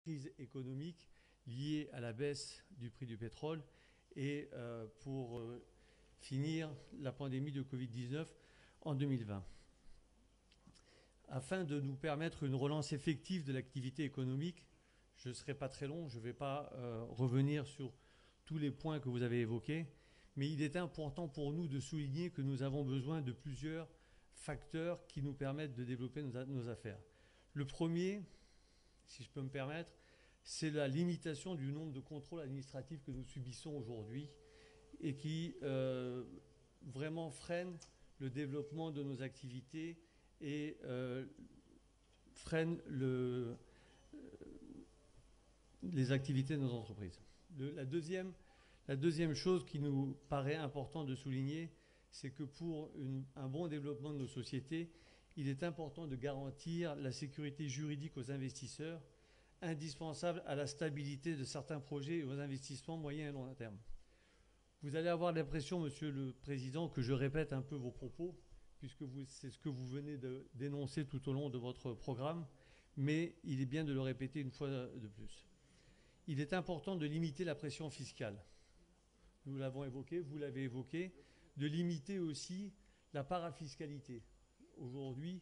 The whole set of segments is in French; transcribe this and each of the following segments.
crise économique liée à la baisse du prix du pétrole et pour finir la pandémie de Covid-19 en 2020. Afin de nous permettre une relance effective de l'activité économique, je ne serai pas très long, je ne vais pas revenir sur tous les points que vous avez évoqués, mais il est important pour nous de souligner que nous avons besoin de plusieurs facteurs qui nous permettent de développer nos affaires. Le premier, si je peux me permettre, c'est la limitation du nombre de contrôles administratifs que nous subissons aujourd'hui et qui vraiment freine le développement de nos activités et freine les activités de nos entreprises. La deuxième chose qui nous paraît important de souligner, c'est que pour un bon développement de nos sociétés, il est important de garantir la sécurité juridique aux investisseurs, indispensable à la stabilité de certains projets et aux investissements moyen et long terme. Vous allez avoir l'impression, Monsieur le Président, que je répète un peu vos propos, puisque c'est ce que vous venez de dénoncer tout au long de votre programme, mais il est bien de le répéter une fois de plus. Il est important de limiter la pression fiscale. Nous l'avons évoqué, vous l'avez évoqué, de limiter aussi la parafiscalité. Aujourd'hui,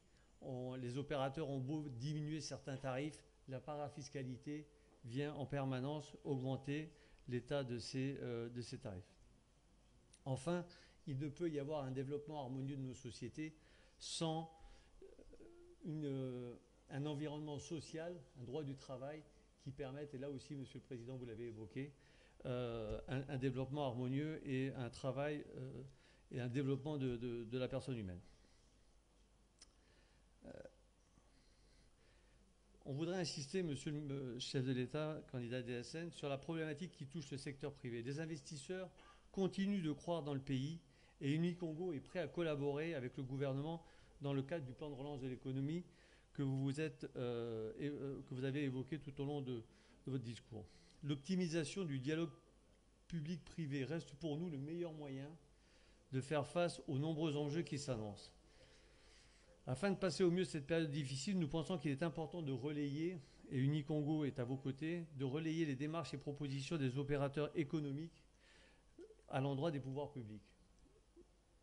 les opérateurs ont beau diminuer certains tarifs, la parafiscalité vient en permanence augmenter l'état de ces tarifs. Enfin, il ne peut y avoir un développement harmonieux de nos sociétés sans un environnement social, un droit du travail qui permette, et là aussi, Monsieur le Président, vous l'avez évoqué, un développement harmonieux et un travail et un développement de la personne humaine. On voudrait insister, Monsieur le chef de l'État, candidat DSN, sur la problématique qui touche le secteur privé. Des investisseurs continuent de croire dans le pays et Unicongo est prêt à collaborer avec le gouvernement dans le cadre du plan de relance de l'économie que vous avez évoqué tout au long de votre discours. L'optimisation du dialogue public-privé reste pour nous le meilleur moyen de faire face aux nombreux enjeux qui s'annoncent. Afin de passer au mieux cette période difficile, nous pensons qu'il est important de relayer, et Unicongo est à vos côtés, de relayer les démarches et propositions des opérateurs économiques à l'endroit des pouvoirs publics.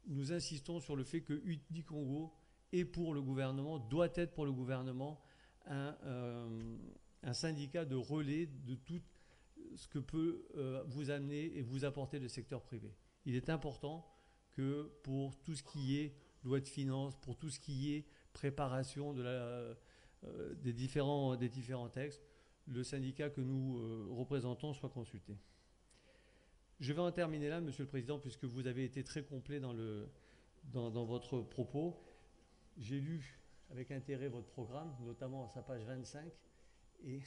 Nous insistons sur le fait que Unicongo est pour le gouvernement, doit être pour le gouvernement, un syndicat de relais de tout ce que peut vous amener et vous apporter le secteur privé. Il est important que pour tout ce qui est loi de finances, pour tout ce qui est préparation des différents textes, le syndicat que nous représentons soit consulté. Je vais en terminer là, Monsieur le Président, puisque vous avez été très complet dans votre propos. J'ai lu avec intérêt votre programme, notamment à sa page 25, et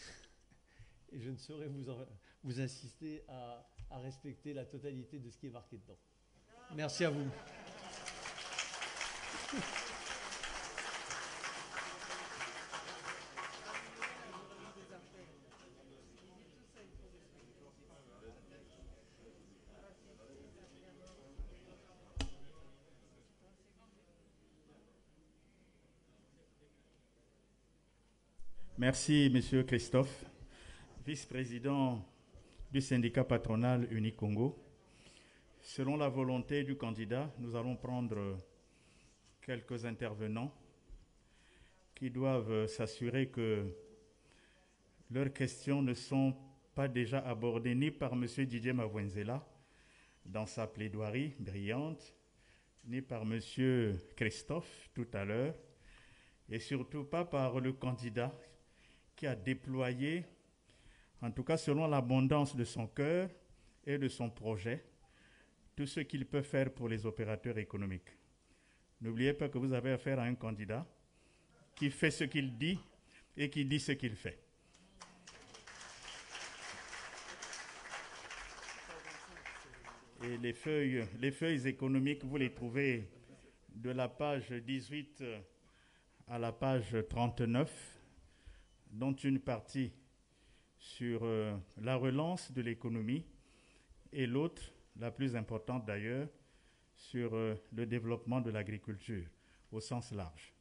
je ne saurais vous insister à respecter la totalité de ce qui est marqué dedans. Merci à vous. Merci, Monsieur Christophe, vice-président du syndicat patronal Unicongo. Selon la volonté du candidat, nous allons prendre quelques intervenants qui doivent s'assurer que leurs questions ne sont pas déjà abordées ni par M. Didier Mavwenzela dans sa plaidoirie brillante, ni par M. Christophe tout à l'heure, et surtout pas par le candidat qui a déployé, en tout cas selon l'abondance de son cœur et de son projet, tout ce qu'il peut faire pour les opérateurs économiques. N'oubliez pas que vous avez affaire à un candidat qui fait ce qu'il dit et qui dit ce qu'il fait. Et les feuilles économiques, vous les trouvez de la page 18 à la page 39, dont une partie sur la relance de l'économie et l'autre, la plus importante d'ailleurs, sur le développement de l'agriculture au sens large.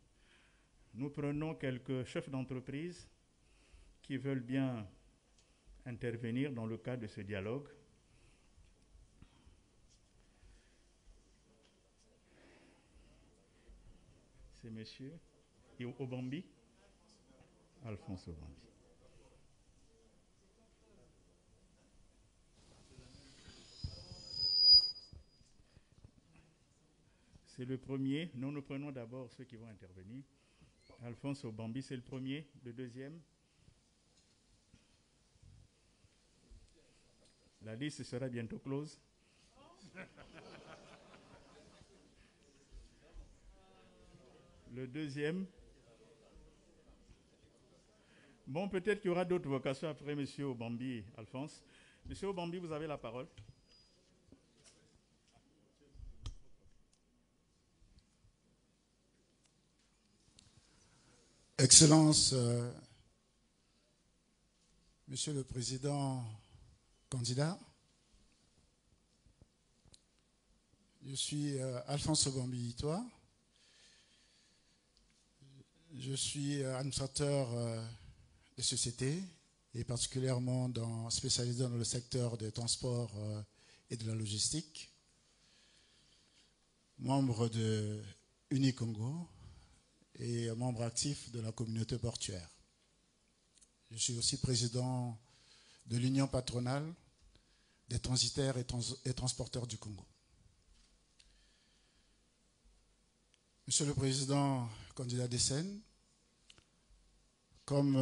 Nous prenons quelques chefs d'entreprise qui veulent bien intervenir dans le cadre de ce dialogue. C'est monsieur Obambi, Alphonse Obambi. C'est le premier. Nous prenons d'abord ceux qui vont intervenir. Alphonse Obambi, c'est le premier. Le deuxième. La liste sera bientôt close. Le deuxième. Bon, peut-être qu'il y aura d'autres vocations après M. Obambi et Alphonse. M. Obambi, vous avez la parole. Excellence, Monsieur le Président candidat, je suis Alphonse Obambi-Toi. Je suis administrateur de société et particulièrement spécialisé dans le secteur des transports et de la logistique, membre de Unicongo et membre actif de la communauté portuaire. Je suis aussi président de l'Union patronale des transitaires et transporteurs du Congo. Monsieur le Président candidat Dessène, comme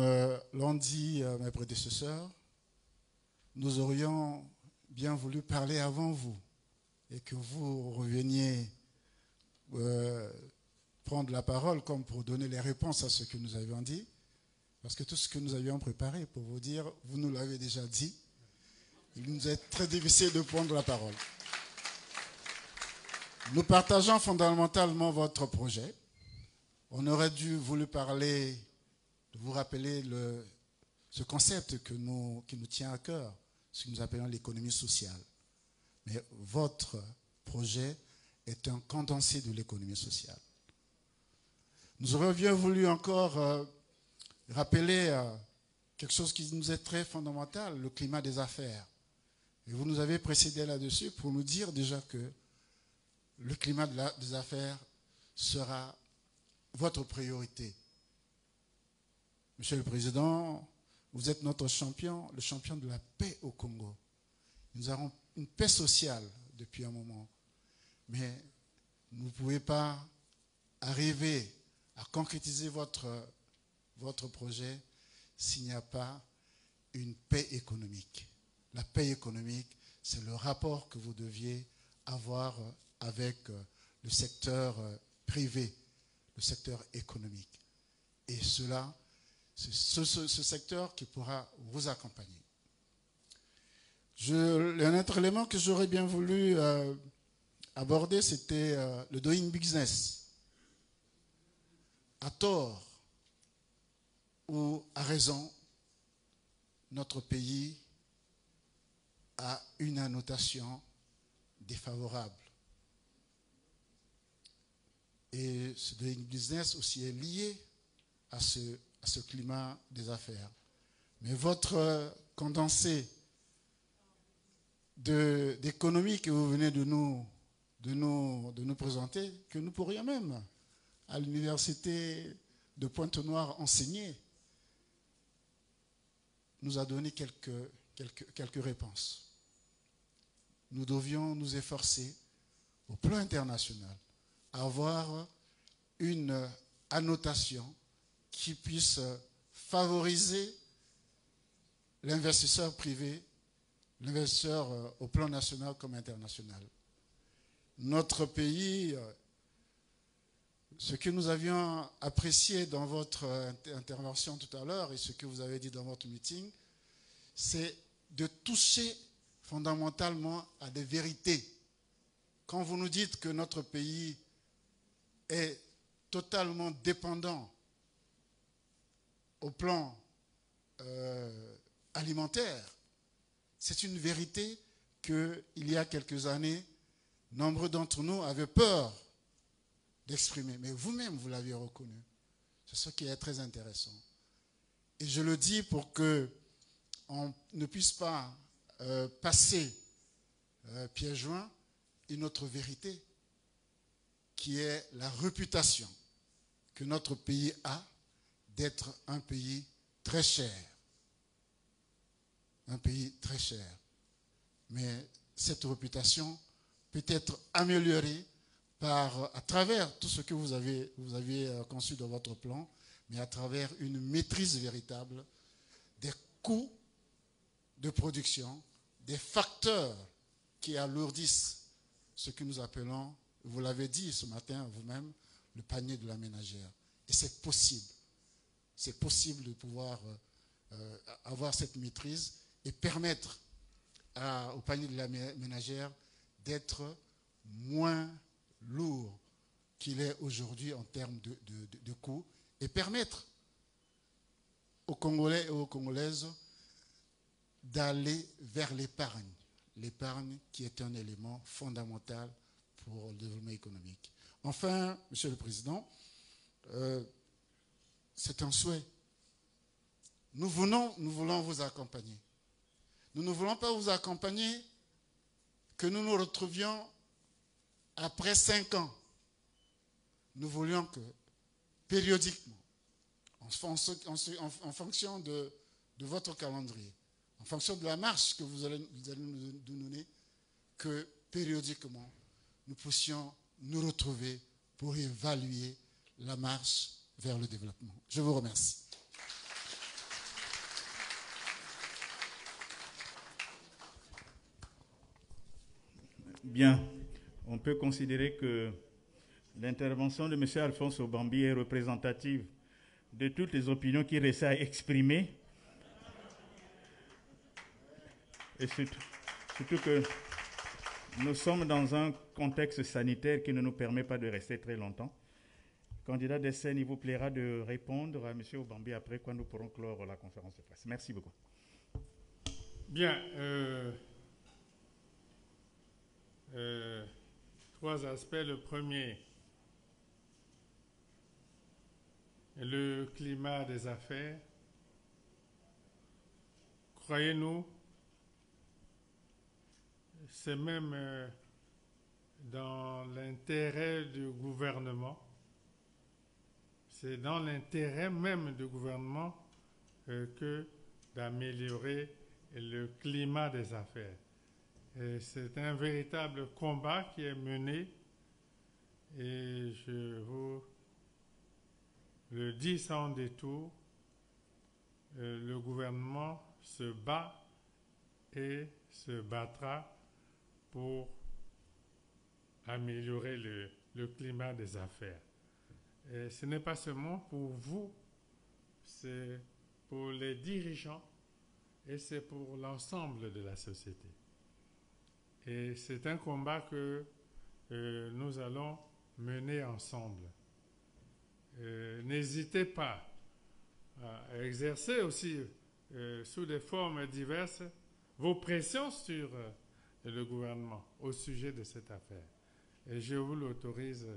l'ont dit mes prédécesseurs, nous aurions bien voulu parler avant vous et que vous reveniez prendre la parole comme pour donner les réponses à ce que nous avions dit, parce que tout ce que nous avions préparé, pour vous dire, vous nous l'avez déjà dit, il nous est très difficile de prendre la parole. Nous partageons fondamentalement votre projet. On aurait dû voulu parler, vous rappeler ce concept qui nous tient à cœur, ce que nous appelons l'économie sociale. Mais votre projet est un condensé de l'économie sociale. Nous aurions bien voulu encore rappeler quelque chose qui nous est très fondamental, le climat des affaires. Et vous nous avez précédé là-dessus pour nous dire déjà que le climat des affaires sera votre priorité. Monsieur le Président, vous êtes notre champion, le champion de la paix au Congo. Nous avons une paix sociale depuis un moment, mais vous ne pouvez pas arriver à concrétiser votre projet s'il n'y a pas une paix économique. La paix économique, c'est le rapport que vous deviez avoir avec le secteur privé, le secteur économique. Et cela, c'est ce secteur qui pourra vous accompagner. Un autre élément que j'aurais bien voulu aborder, c'était le doing business. À tort ou à raison, notre pays a une annotation défavorable. Et ce doing business aussi est lié à ce climat des affaires. Mais votre condensé d'économie que vous venez de nous présenter, que nous pourrions même à l'université de Pointe-Noire enseigner, nous a donné quelques réponses. Nous devions nous efforcer au plan international à avoir une annotation qui puisse favoriser l'investisseur privé, l'investisseur au plan national comme international. Notre pays, ce que nous avions apprécié dans votre intervention tout à l'heure et ce que vous avez dit dans votre meeting, c'est de toucher fondamentalement à des vérités. Quand vous nous dites que notre pays est totalement dépendant au plan alimentaire, c'est une vérité qu'il y a quelques années, nombreux d'entre nous avaient peur d'exprimer. Mais vous-même, vous l'aviez reconnu. C'est ce qui est très intéressant. Et je le dis pour que, on ne puisse pas passer pieds joints une autre vérité qui est la réputation que notre pays a d'être un pays très cher. Un pays très cher. Mais cette réputation peut être améliorée à travers tout ce que vous avez conçu dans votre plan, mais à travers une maîtrise véritable des coûts de production, des facteurs qui alourdissent ce que nous appelons, vous l'avez dit ce matin vous-même, le panier de la ménagère. Et c'est possible. C'est possible de pouvoir avoir cette maîtrise et permettre au panier de la ménagère d'être moins lourd qu'il est aujourd'hui en termes de coûts et permettre aux Congolais et aux Congolaises d'aller vers l'épargne qui est un élément fondamental pour le développement économique. Enfin, Monsieur le Président, c'est un souhait. Nous voulons vous accompagner. Nous ne voulons pas vous accompagner que nous nous retrouvions après 5 ans. Nous voulions que, périodiquement, en fonction de votre calendrier, en fonction de la marche que vous allez nous donner, que périodiquement, nous puissions nous retrouver pour évaluer la marche vers le développement. Je vous remercie. Bien, on peut considérer que l'intervention de M. Alphonse Obambi est représentative de toutes les opinions qu'il restent à exprimer. Et surtout que nous sommes dans un contexte sanitaire qui ne nous permet pas de rester très longtemps. Candidat Dessène, il vous plaira de répondre à M. Obambi après, quand nous pourrons clore la conférence de presse. Merci beaucoup. Bien. 3 aspects. Le premier, le climat des affaires. Croyez-nous, c'est même dans l'intérêt du gouvernement, c'est dans l'intérêt même du gouvernement que d'améliorer le climat des affaires. C'est un véritable combat qui est mené et je vous le dis sans détour, le gouvernement se bat et se battra pour améliorer le climat des affaires. Et ce n'est pas seulement pour vous, c'est pour les dirigeants et c'est pour l'ensemble de la société. Et c'est un combat que nous allons mener ensemble. N'hésitez pas à exercer aussi, sous des formes diverses, vos pressions sur le gouvernement au sujet de cette affaire. Et je vous l'autorise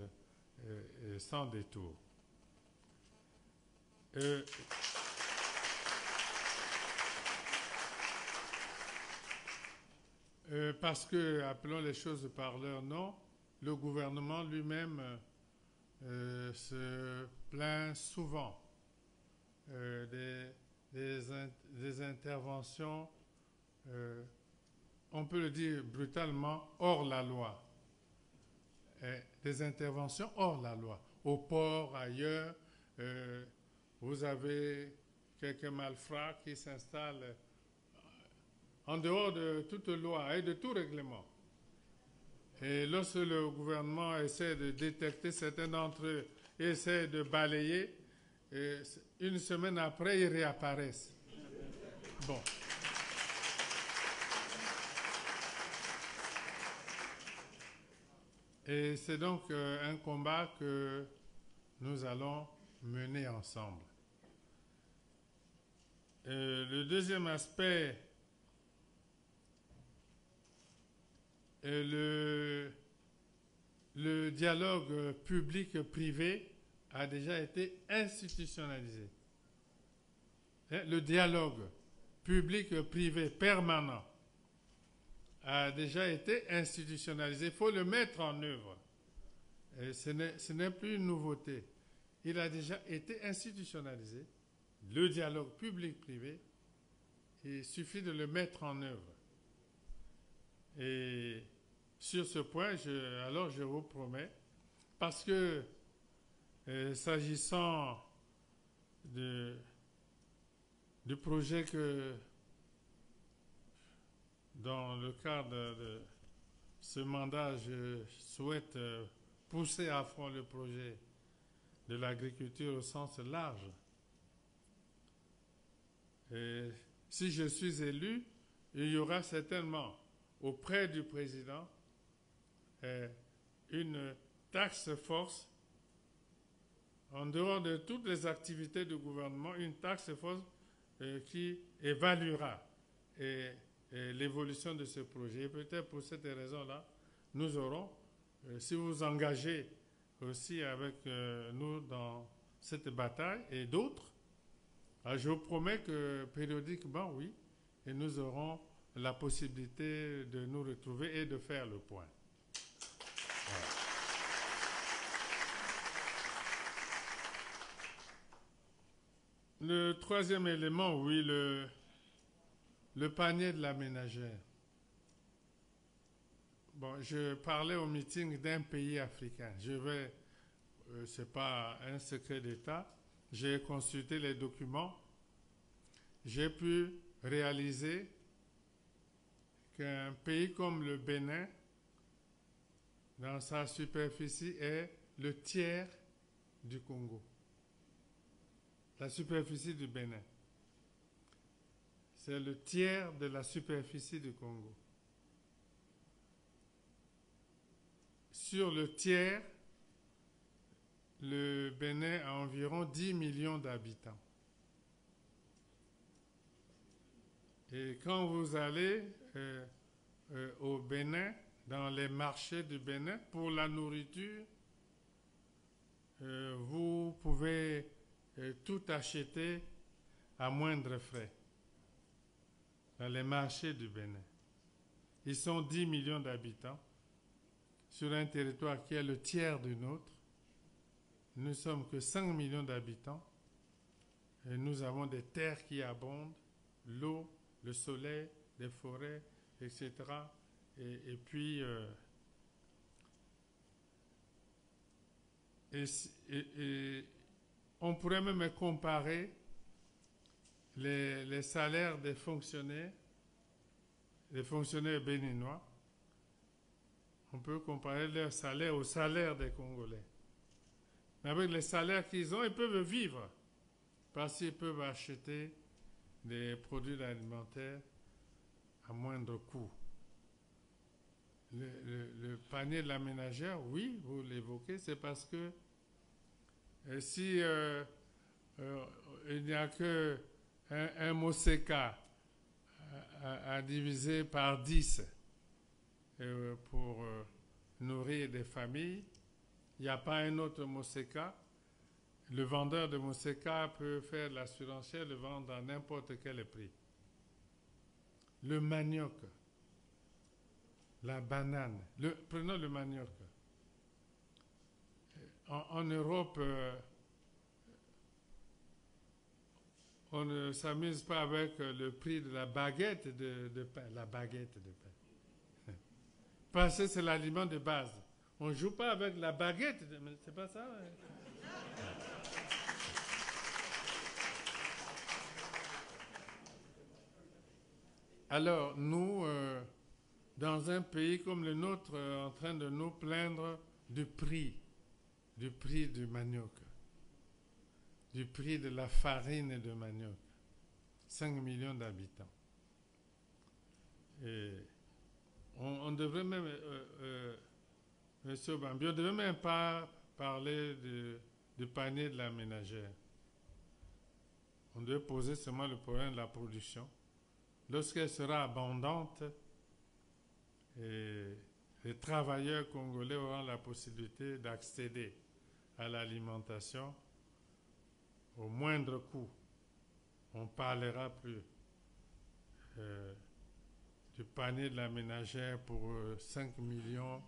sans détour. Parce que, appelons les choses par leur nom, le gouvernement lui-même se plaint souvent des interventions, on peut le dire brutalement, hors la loi. Des interventions hors la loi. Au port, ailleurs, vous avez quelques malfrats qui s'installent en dehors de toute loi et de tout règlement. Et lorsque le gouvernement essaie de détecter certains d'entre eux, essaie de balayer, et une semaine après, ils réapparaissent. Bon. Et c'est donc un combat que nous allons mener ensemble. Le deuxième aspect, le dialogue public-privé a déjà été institutionnalisé. Le dialogue public-privé permanent a déjà été institutionnalisé. Il faut le mettre en œuvre. Et ce n'est plus une nouveauté. Il a déjà été institutionnalisé. Le dialogue public-privé, il suffit de le mettre en œuvre. Et sur ce point, je vous promets, parce que s'agissant du projet que, dans le cadre de ce mandat, je souhaite pousser à fond le projet de l'agriculture au sens large. Et si je suis élu, il y aura certainement auprès du président une task force, en dehors de toutes les activités du gouvernement, une task force qui évaluera l'évolution de ce projet. Et peut-être pour cette raison-là, nous aurons, si vous vous engagez aussi avec nous dans cette bataille et d'autres, je vous promets que périodiquement, oui, et nous aurons la possibilité de nous retrouver et de faire le point. Voilà. Le troisième élément, oui, le panier de la ménagère. Bon, je parlais au meeting d'un pays africain. Ce n'est pas un secret d'État. J'ai consulté les documents. J'ai pu réaliser qu'un pays comme le Bénin, dans sa superficie, est le tiers du Congo. La superficie du Bénin. C'est le tiers de la superficie du Congo. Sur le tiers, le Bénin a environ 10 millions d'habitants. Et quand vous allez au Bénin, dans les marchés du Bénin, pour la nourriture, vous pouvez tout acheter à moindre frais. Dans les marchés du Bénin. Ils sont 10 millions d'habitants sur un territoire qui est le tiers du nôtre. Nous ne sommes que 5 millions d'habitants et nous avons des terres qui abondent, l'eau, le soleil, des forêts, etc. Et puis, on pourrait même comparer les salaires des fonctionnaires béninois. On peut comparer leur salaire au salaire des Congolais. Mais avec les salaires qu'ils ont, ils peuvent vivre parce qu'ils peuvent acheter des produits alimentaires à moindre coût. Le panier de la ménagère, oui, vous l'évoquez, c'est parce que si il n'y a que un Moseka à diviser par 10 pour nourrir des familles, il n'y a pas un autre Moseka. Le vendeur de Moseka peut faire la surenchère, le vendre à n'importe quel prix. Le manioc, la banane, prenons le manioc. En Europe, on ne s'amuse pas avec le prix de la baguette de pain. La baguette de pain. Parce que c'est l'aliment de base. On ne joue pas avec la baguette. C'est pas ça? Alors, nous, dans un pays comme le nôtre, en train de nous plaindre du prix du manioc, du prix de la farine de manioc. 5 millions d'habitants. Et on devrait même, Monsieur Bambi, on ne devrait même pas parler du panier de la ménagère. On devrait poser seulement le problème de la production. Lorsqu'elle sera abondante, et les travailleurs congolais auront la possibilité d'accéder à l'alimentation au moindre coût. On ne parlera plus du panier de la ménagère pour 5 millions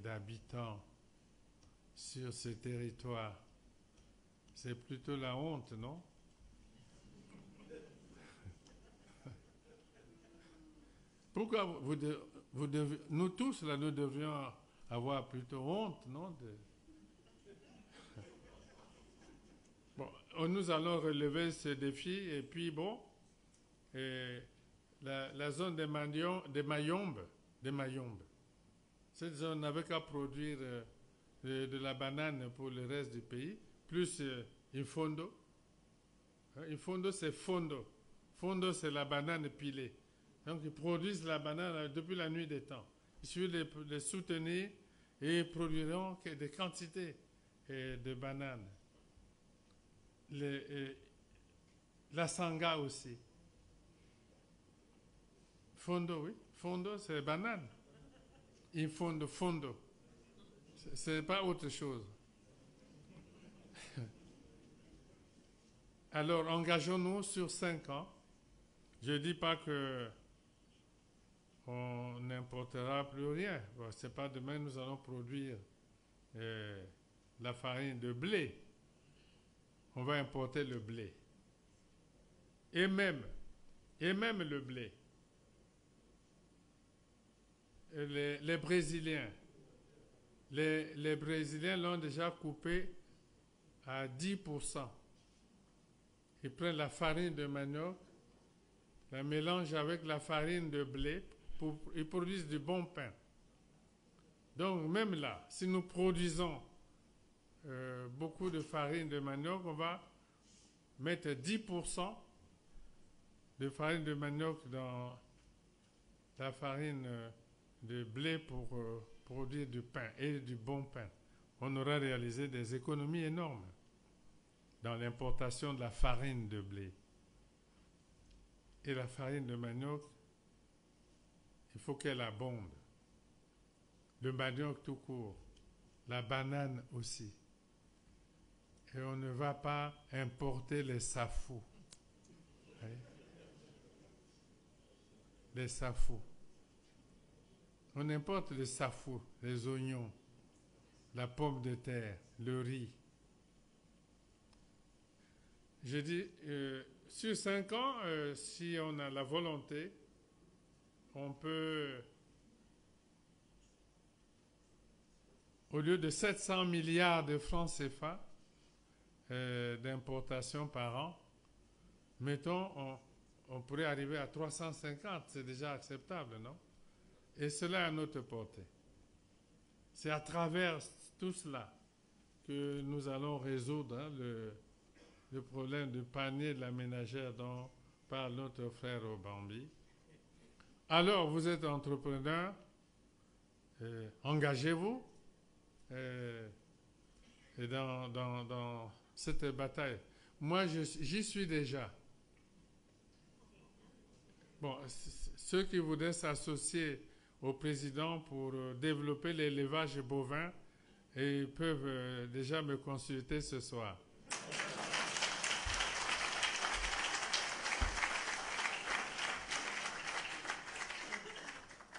d'habitants sur ce territoire. C'est plutôt la honte, non? Pourquoi nous tous, là, nous devrions avoir plutôt honte, non? Bon, nous allons relever ce défi et puis bon, la zone des Mayombe, cette zone n'avait qu'à produire de la banane pour le reste du pays, plus Infondo. Infondo, c'est Fondo. Fondo, c'est la banane pilée. Donc, ils produisent la banane depuis la nuit des temps. Il suffit de les soutenir et ils produiront des quantités de bananes. La sanga aussi. Fondo, oui. Fondo, c'est banane. Infondo, fondo. C'est pas autre chose. Alors, engageons-nous sur 5 ans. Je ne dis pas que on n'importera plus rien. Bon, c'est pas demain nous allons produire la farine de blé. On va importer le blé. Et même le blé. Les Brésiliens. Les Brésiliens l'ont déjà coupé à 10%. Ils prennent la farine de manioc, la mélangent avec la farine de blé, ils produisent du bon pain. Donc même là, si nous produisons beaucoup de farine de manioc, on va mettre 10% de farine de manioc dans la farine de blé pour produire du pain et du bon pain. On aura réalisé des économies énormes dans l'importation de la farine de blé. Et la farine de manioc, il faut qu'elle abonde. Le manioc tout court, la banane aussi. Et on ne va pas importer les safous. Oui. Les safous. On importe les safous, les oignons, la pomme de terre, le riz. Je dis, sur 5 ans, si on a la volonté, on peut, au lieu de 700 milliards de francs CFA d'importation par an, mettons, on pourrait arriver à 350, c'est déjà acceptable, non? Et cela est à notre portée. C'est à travers tout cela que nous allons résoudre le problème du panier de la ménagère dont parle notre frère Obambi. Alors, vous êtes entrepreneur, engagez-vous et dans cette bataille. Moi, j'y suis déjà. Bon, ceux qui voudraient s'associer au président pour développer l'élevage bovin, ils peuvent déjà me consulter ce soir.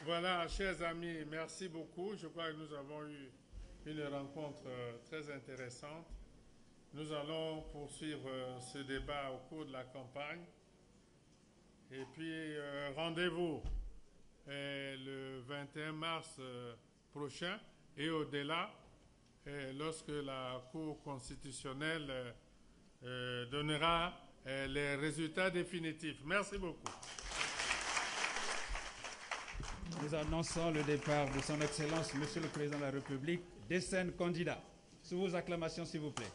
Voilà, chers amis, merci beaucoup. Je crois que nous avons eu une rencontre très intéressante. Nous allons poursuivre ce débat au cours de la campagne. Et puis, rendez-vous le 21 mars prochain et au-delà, lorsque la Cour constitutionnelle donnera les résultats définitifs. Merci beaucoup. Nous annonçons le départ de son Excellence, Monsieur le Président de la République, décène candidat. Sous vos acclamations, s'il vous plaît.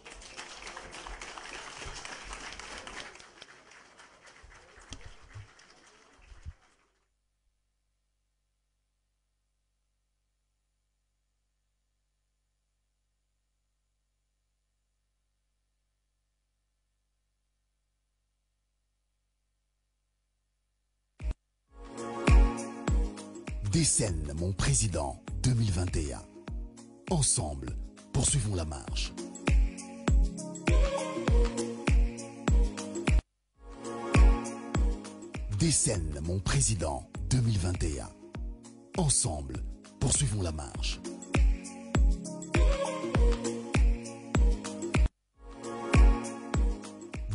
Décène mon président 2021. Ensemble, poursuivons la marche. Décène mon président 2021. Ensemble, poursuivons la marche.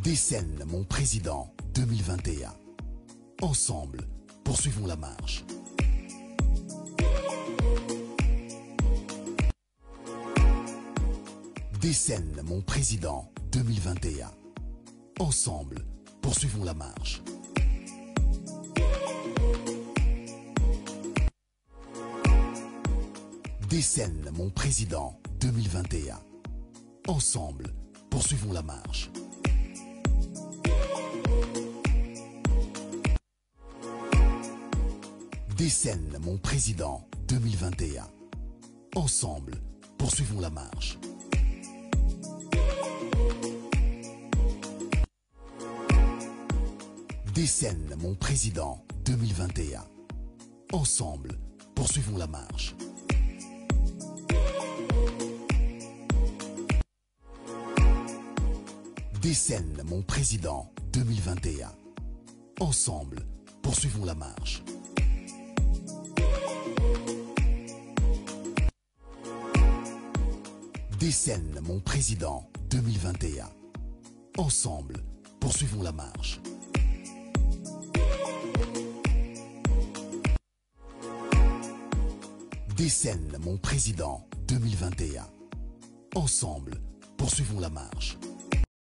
Décenne mon président 2021. Ensemble, poursuivons la marche. Décenne mon président 2021. Ensemble, poursuivons la marche. Décenne mon président 2021. Ensemble, poursuivons la marche. Décenne mon président 2021. Ensemble, poursuivons la marche. Décenne mon président 2021. Ensemble, poursuivons la marche. Décenne mon président 2021. Ensemble, poursuivons la marche. Décenne mon président 2021. Ensemble, poursuivons la marche. Décenne mon président 2021. Ensemble, poursuivons la marche.